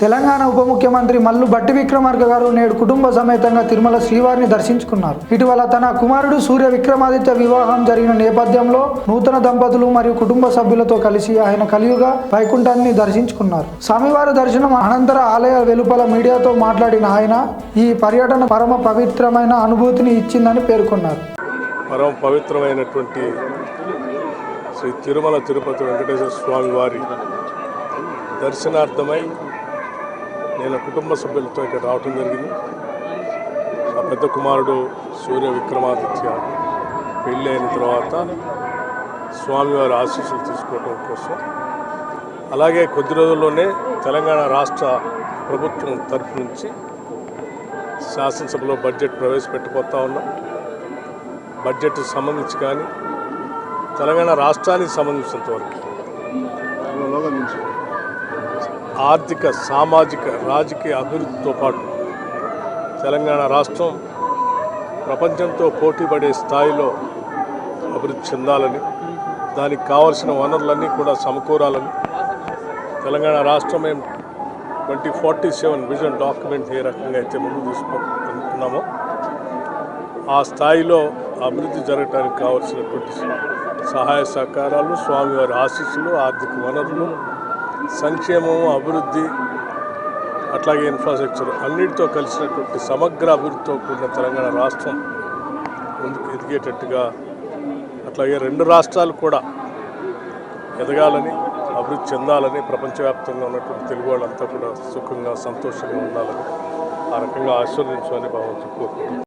తెలంగాణ ఉప ముఖ్యమంత్రి మల్లు భట్టి విక్రమార్క గారు నేడు కుటుంబ సమేతంగా తిరుమల శ్రీవారిని దర్శించుకున్నారు. ఇటీవల తన కుమారుడు సూర్య విక్రమాదిత్య వివాహం జరిగిన నేపథ్యంలో నూతన దంపతులు మరియు కుటుంబ సభ్యులతో కలిసి ఆయన కలియుగ వైకుంఠాన్ని దర్శించుకున్నారు. స్వామివారి దర్శనం అనంతర ఆలయ వెలుపల మీడియాతో మాట్లాడిన ఆయన ఈ పర్యటన పరమ పవిత్రమైన అనుభూతిని ఇచ్చిందని పేర్కొన్నారు. పరమ పవిత్రమైనటువంటి శ్రీ తిరుమల తిరుపతి వెంకటేశ్వర స్వామి వారి దర్శనార్థమై నేను కుటుంబ సభ్యులతో ఇక్కడ రావటం జరిగింది. ఆ పెద్ద కుమారుడు సూర్య విక్రమాదిత్య పెళ్ళి అయిన తర్వాత స్వామివారి ఆశీస్సులు తీసుకోవడం కోసం, అలాగే కొద్ది రోజుల్లోనే తెలంగాణ రాష్ట్ర ప్రభుత్వం తరఫు నుంచి శాసనసభలో బడ్జెట్ ప్రవేశపెట్టబోతా ఉన్నాం. బడ్జెట్కి సంబంధించి కానీ తెలంగాణ రాష్ట్రానికి సంబంధించినంత వరకు ఆర్థిక, సామాజిక, రాజకీయ అభివృద్ధితో పాటు తెలంగాణ రాష్ట్రం ప్రపంచంతో పోటీపడే స్థాయిలో అభివృద్ధి చెందాలని, దానికి కావలసిన వనరులన్నీ కూడా సమకూరాలని, తెలంగాణ రాష్ట్రం మేము 2047 విజన్ డాక్యుమెంట్ ఏ రకంగా అయితే ముందుకు తీసుకుంటున్నామో ఆ స్థాయిలో అభివృద్ధి జరగడానికి కావలసినటువంటి సహాయ సహకారాలు, స్వామివారి ఆశీస్సులు, ఆర్థిక వనరులు, సంక్షేమం, అభివృద్ధి, అట్లాగే ఇన్ఫ్రాస్ట్రక్చర్ అన్నిటితో కలిసినటువంటి సమగ్ర అభివృద్ధితో కూడిన తెలంగాణ రాష్ట్రం ముందుకు ఎదిగేటట్టుగా, అట్లాగే రెండు రాష్ట్రాలు కూడా ఎదగాలని, అభివృద్ధి చెందాలని, ప్రపంచవ్యాప్తంగా ఉన్నటువంటి తెలుగు వాళ్ళంతా కూడా సుఖంగా సంతోషంగా ఉండాలని, ఆ రకంగా ఆశీర్వదించాలని భావించుకుంటున్నాను.